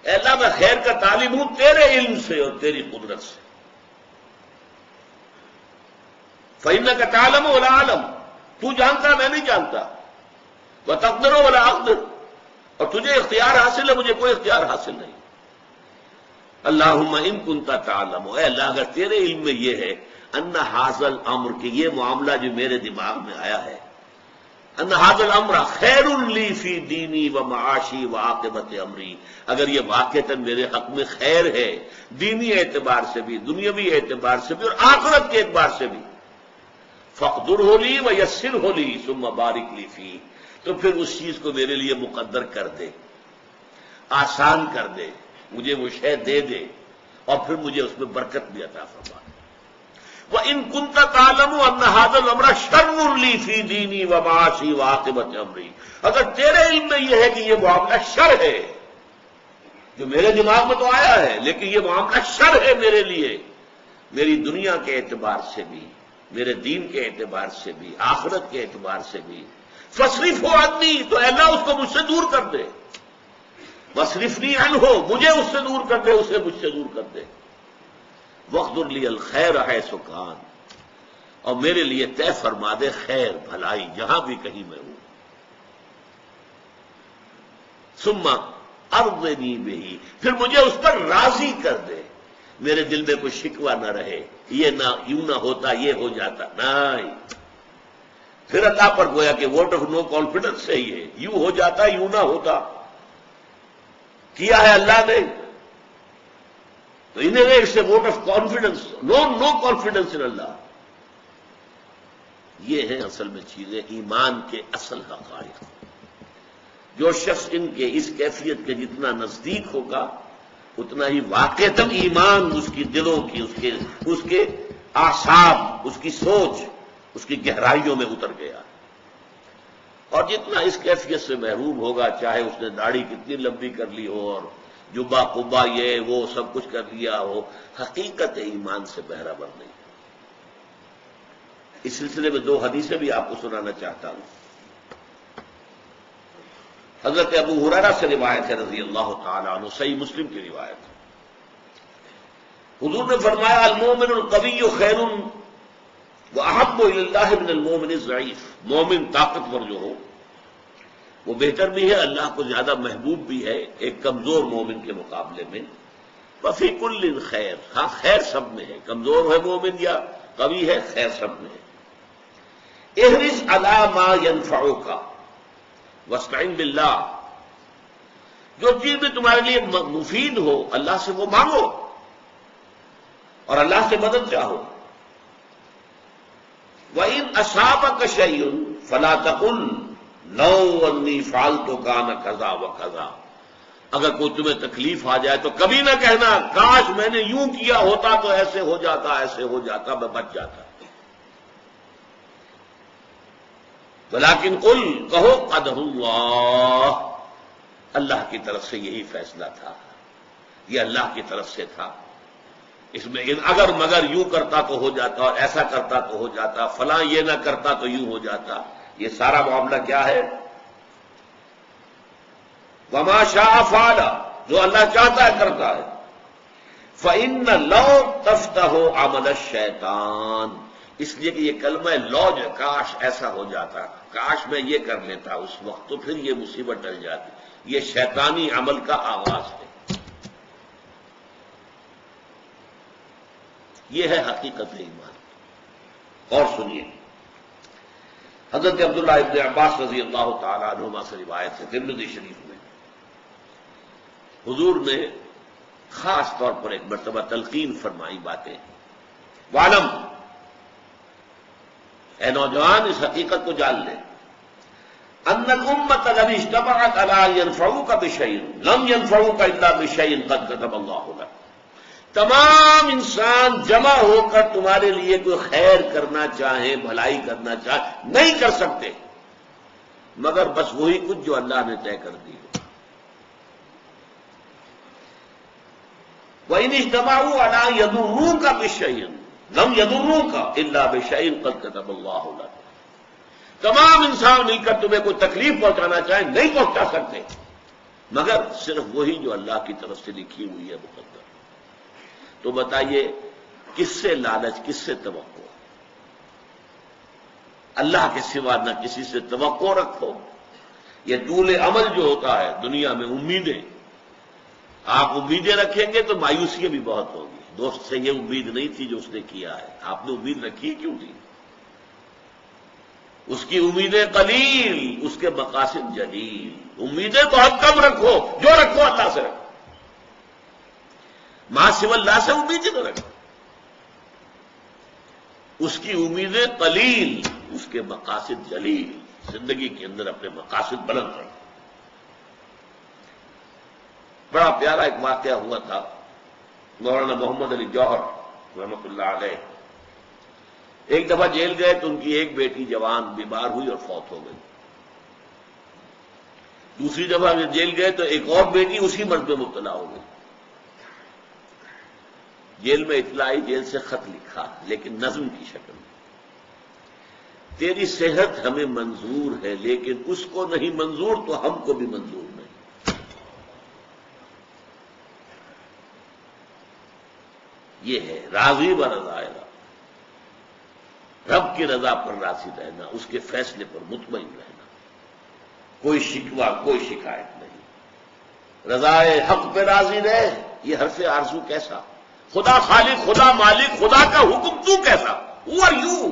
اے اللہ میں خیر کا طالب ہوں تیرے علم سے اور تیری قدرت سے. فَإِنَّكَ تَعْلَمُ وَلَا أَعْلَمُ، تو جانتا میں نہیں جانتا. وَتَقْدِرُ وَلَا أَقْدِرُ، اور تجھے اختیار حاصل ہے مجھے کوئی اختیار حاصل نہیں. اللہم ان کنت تعلم، اے اللہ اگر تیرے علم میں یہ ہے ان ھذا الامر، کہ یہ معاملہ جو میرے دماغ میں آیا ہے، ان ھذا الامر خیر لی فی دینی و معاشی و عاقبت امری، اگر یہ واقعتاً میرے حق میں خیر ہے دینی اعتبار سے بھی، دنیاوی اعتبار سے بھی اور آخرت کے اعتبار سے بھی، فاقدرہ لی و یسرہ لی ثم بارک لی فیہ، تو پھر اس چیز کو میرے لیے مقدر کر دے، آسان کر دے، مجھے وہ شے دے دے اور پھر مجھے اس میں برکت بھی عطا فرما. وَإِن كُنتَ تَعْلَمُ أَنَّ هَذَا الْأَمْرَ شَرٌّ لِّي فِي دِينِي وَمَعَاشِي وَعَاقِبَةِ أَمْرِي، اگر تیرے علم میں یہ ہے کہ یہ معاملہ شر ہے، جو میرے دماغ میں تو آیا ہے لیکن یہ معاملہ شر ہے میرے لیے، میری دنیا کے اعتبار سے بھی، میرے دین کے اعتبار سے بھی، آخرت کے اعتبار سے بھی، فَاصْرِفْهُ عَنِّي، تو اے اللہ اس کو مجھ سے دور کر دے. وَاصْرِفْنِي عَنْهُ، مجھے اس سے دور کر دے، اسے مجھ سے دور کر دے. وَاقْدُرْ لِي الْخَيْرَ حَيْثُ كَانَ، اور میرے لیے طے فرما دے خیر بھلائی جہاں بھی کہیں میں ہوں. ثُمَّ أَرْضِنِي بِهِ، پھر مجھے اس پر راضی کر دے، میرے دل میں کوئی شکوہ نہ رہے، یہ نہ یوں نہ ہوتا یہ ہو جاتا، نہیں. پھر اللہ پر گویا کہ ووٹ آف نو کانفیڈنس ہے، یہ یوں ہو جاتا یوں نہ ہوتا، کیا ہے اللہ نے تو انہیں it's a vote of confidence, no confidence in اللہ. یہ ہیں اصل میں چیزیں ایمان کے اصل حقائق. جو شخص ان کے اس کیفیت کے جتنا نزدیک ہوگا اتنا ہی واقعتاً ایمان اس کی دلوں کی، اس کے اعصاب، اس کی سوچ، اس کی گہرائیوں میں اتر گیا. اور جتنا اس کیفیت سے محروم ہوگا، چاہے اس نے داڑھی کتنی لمبی کر لی ہو اور جبہ قبا یہ وہ سب کچھ کر لیا ہو، حقیقت ایمان سے بہرہ نہیں. اس سلسلے میں دو حدیثیں بھی آپ کو سنانا چاہتا ہوں. حضرت ابو ہریرہ سے روایت ہے رضی اللہ تعالی عنہ، صحیح مسلم کی روایت. حضور نے فرمایا المؤمن القوی خیر واحب الی اللہ من المؤمن الضعیف، مومن طاقتور جو ہو وہ بہتر بھی ہے، اللہ کو زیادہ محبوب بھی ہے ایک کمزور مومن کے مقابلے میں. وفی کل خیر، ہاں خیر سب میں ہے، کمزور ہے مومن یا قوی ہے، خیر سب میں ہے. احرص علی ما ینفعک واستعن باللہ، جو چیز بھی تمہارے لیے مفید ہو اللہ سے وہ مانگو اور اللہ سے مدد چاہو. وَإِنْ أَصَابَكَ شَيْءٌ فَلَا تَقُلْ لَوْ أَنِّي فَعَلْتُ كَانَ كَذَا وَكَذَا، اگر کوئی تمہیں تکلیف آ جائے تو کبھی نہ کہنا کاش میں نے یوں کیا ہوتا تو ایسے ہو جاتا، ایسے ہو جاتا، میں بچ جاتا. وَلَكِنْ قُلْ، کہو قَدَرُ اللَّهِ، اللہ کی طرف سے یہی فیصلہ تھا، یہ اللہ کی طرف سے تھا، اس میں اگر مگر یوں کرتا تو ہو جاتا اور ایسا کرتا تو ہو جاتا، فلاں یہ نہ کرتا تو یوں ہو جاتا. یہ سارا معاملہ کیا ہے؟ وَمَا شَاءَ فَعَلَ، جو اللہ چاہتا ہے کرتا ہے. فَإِنَّ لَوْ تَفْتَحُ عَمَلَ الشَّيْطَانِ، اس لیے کہ یہ کلمہ لو جو کاش ایسا ہو جاتا، کاش میں یہ کر لیتا اس وقت، تو پھر یہ مصیبت ٹل جاتی. یہ شیطانی عمل کا آغاز ہے. یہ ہے حقیقت ایمان. اور سنیے، حضرت عبداللہ ابن عباس رضی اللہ تعالی عنہما سے روایت ہے ترمذی شریف میں، حضور نے خاص طور پر ایک مرتبہ تلقین فرمائی باتیں. وعلم، اے نوجوان اس حقیقت کو جان لے، ان الامت لو اجتمعت علی ان ينفعوک بشیء لم ينفعوک الا بشیء قد كتب اللہ لک، تمام انسان جمع ہو کر تمہارے لیے کوئی خیر کرنا چاہیں، بھلائی کرنا چاہیں، نہیں کر سکتے مگر بس وہی کچھ جو اللہ نے طے کر دی. وَإِنِ اجْتَمَعُوا عَلَىٰ يَضُرُّوكَ بِشَيْءٍ لَمْ يَضُرُّوكَ إِلَّا بِشَيْءٍ قَدْ كَتَبَ اللَّهُ لَكَ، تمام انسان مل کر تمہیں کوئی تکلیف پہنچانا چاہیں نہیں پہنچا سکتے مگر صرف وہی جو اللہ کی طرف سے لکھی ہوئی ہے مقدر۔ تو بتائیے کس سے لالچ، کس سے توقع؟ اللہ کے سوا نہ کسی سے توقع رکھو۔ یہ طول عمل جو ہوتا ہے دنیا میں، امیدیں، آپ امیدیں رکھیں گے تو مایوسیاں بھی بہت ہوگی۔ دوست سے یہ امید نہیں تھی جو اس نے کیا ہے، آپ نے امید رکھی کیوں تھی؟ اس کی امیدیں قلیل، اس کے مقاصد جلیل۔ امیدیں بہت کم رکھو، جو رکھو اللہ سے رکھو، ماں سوا اللہ سے امیدیں نہ رکھو۔ اس کی امیدیں قلیل، اس کے مقاصد جلیل۔ زندگی کے اندر اپنے مقاصد بلند رکھو۔ بڑا پیارا ایک واقعہ ہوا تھا، مولانا محمد علی جوہر رحمۃ اللہ علیہ ایک دفعہ جیل گئے تو ان کی ایک بیٹی جوان بیمار ہوئی اور فوت ہو گئی۔ دوسری دفعہ جیل گئے تو ایک اور بیٹی اسی مرض میں مبتلا ہو گئی۔ جیل میں اطلاع آئی، جیل سے خط لکھا لیکن نظم کی شکل میں، تیری صحت ہمیں منظور ہے لیکن اس کو نہیں منظور تو ہم کو بھی منظور نہیں۔ یہ ہے راضی و رضا رب کی رضا پر راضی رہنا، اس کے فیصلے پر مطمئن رہنا، کوئی شکوہ کوئی شکایت نہیں۔ رضائے حق پہ راضی رہے، یہ حرف آرزو کیسا؟ خدا خالق، خدا مالک، خدا کا حکم تو کیسا؟ Who are you؟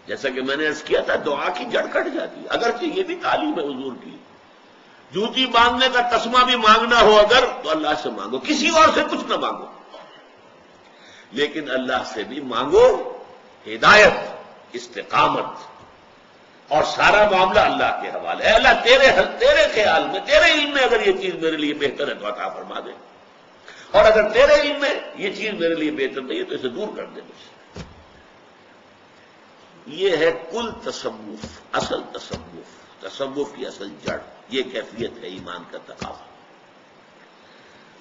جیسا کہ میں نے عرض کیا تھا، دعا کی جڑ کٹ جاتی ہے۔ اگرچہ یہ بھی تعلیم ہے حضور کی، جوتی مانگنے کا تسمہ بھی مانگنا ہو اگر تو اللہ سے مانگو، کسی اور سے کچھ نہ مانگو، لیکن اللہ سے بھی مانگو ہدایت، استقامت، اور سارا معاملہ اللہ کے حوالے ہے۔ اللہ تیرے خیال میں، تیرے علم میں اگر یہ چیز میرے لیے بہتر ہے تو عطا فرما دے، اور اگر تیرے علم میں یہ چیز میرے لیے بہتر نہیں ہے تو اسے دور کر دے مجھ سے۔ یہ ہے کل تصوف، اصل تصوف، تصوف کی اصل جڑ، یہ کیفیت ہے ایمان کا تقاضا۔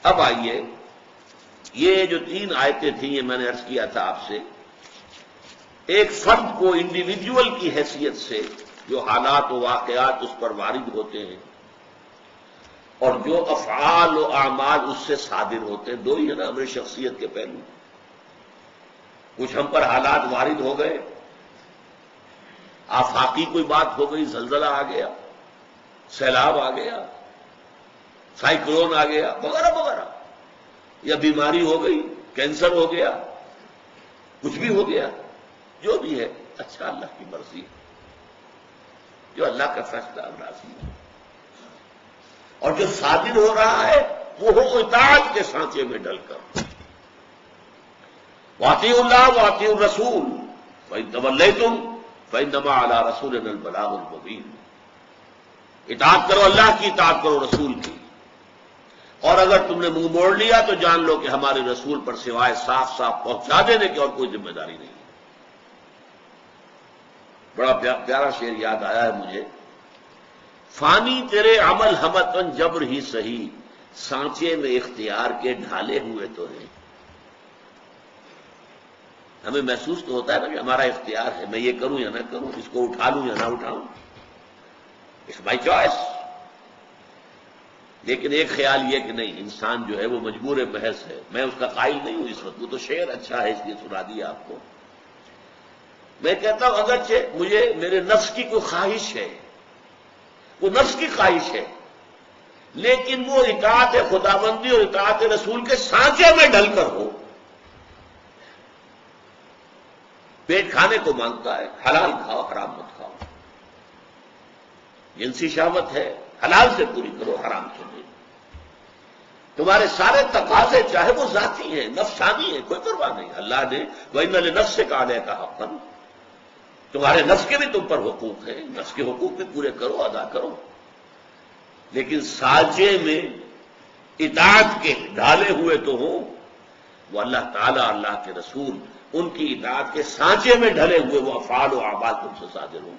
اب آئیے، یہ جو 3 آیتیں تھیں یہ میں نے عرض کیا تھا آپ سے، ایک فرد کو انڈیویجول کی حیثیت سے جو حالات و واقعات اس پر وارد ہوتے ہیں اور جو افعال و اعمال اس سے صادر ہوتے ہیں، 2 ہی ہے نا ہماری شخصیت کے پہلو۔ کچھ ہم پر حالات وارد ہو گئے، آفاقی کوئی بات ہو گئی، زلزلہ آ گیا، سیلاب آ گیا، سائیکلون آ گیا، وغیرہ وغیرہ، یا بیماری ہو گئی، کینسر ہو گیا، کچھ بھی ہو گیا، جو بھی ہے اچھا اللہ کی مرضی ہے، جو اللہ کا فیصلہ راضی ہے، اور جو صادر ہو رہا ہے وہ ہو اطاعت کے سانچے میں ڈل کر۔ وَأَطِيعُوا اللَّهَ وَأَطِيعُوا الرَّسُولَ فَإِن تَوَلَّيْتُمْ فَإِنَّمَا عَلَىٰ رَسُولِنَا الْبَلَاغُ الْمُبِينُ۔ اطاعت کرو اللہ کی، اطاعت کرو رسول کی، اور اگر تم نے منہ موڑ لیا تو جان لو کہ ہمارے رسول پر سوائے صاف صاف پہنچا دینے کی اور کوئی ذمہ داری نہیں۔ بڑا پیارا شعر یاد آیا ہے مجھے، فانی تیرے عمل ہمتن جبر ہی سہی، سانچے میں اختیار کے ڈھالے ہوئے تو ہیں۔ ہمیں محسوس تو ہوتا ہے نا کہ ہمارا اختیار ہے، میں یہ کروں یا نہ کروں، اس کو اٹھا لوں یا نہ اٹھاؤں، اٹس مائی چوائس۔ لیکن ایک خیال یہ کہ نہیں، انسان جو ہے وہ مجبور محض ہے، میں اس کا قائل نہیں ہوں اس وقت، وہ تو شعر اچھا ہے اس لیے سنا دیا آپ کو۔ میں کہتا ہوں اگرچہ مجھے میرے نفس کی کوئی خواہش ہے، وہ نفس کی خواہش ہے، لیکن وہ اطاعت خداوندی اور اطاعت رسول کے سانچے میں ڈل کر ہو۔ پیٹ کھانے کو مانگتا ہے، حلال کھاؤ حرام مت کھاؤ، جنسی شہوت ہے حلال سے پوری کرو، حرام سے نہیں۔ تمہارے سارے تقاضے چاہے وہ ذاتی ہیں، نفسانی ہیں، کوئی پرواہ نہیں، اللہ نے وَإِنَّ لِنَفْسِكَ عَلَيْكَ حَقًّا، تمہارے نفس کے بھی تم پر حقوق ہیں، نفس کے حقوق بھی پورے کرو، ادا کرو، لیکن سانچے میں اطاعت کے ڈالے ہوئے تو ہوں، وہ اللہ تعالیٰ، اللہ کے رسول، ان کی اطاعت کے سانچے میں ڈھلے ہوئے وہ افعال و اعمال تم سے صادر ہوں،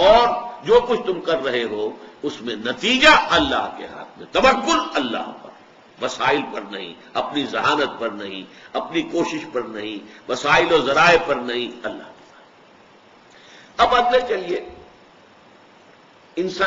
اور جو کچھ تم کر رہے ہو اس میں نتیجہ اللہ کے ہاتھ میں، توکل اللہ پر، وسائل پر نہیں، اپنی ذہانت پر نہیں، اپنی کوشش پر نہیں، وسائل و ذرائع پر نہیں، اللہ پر۔ اب اگلے چلیے، انسان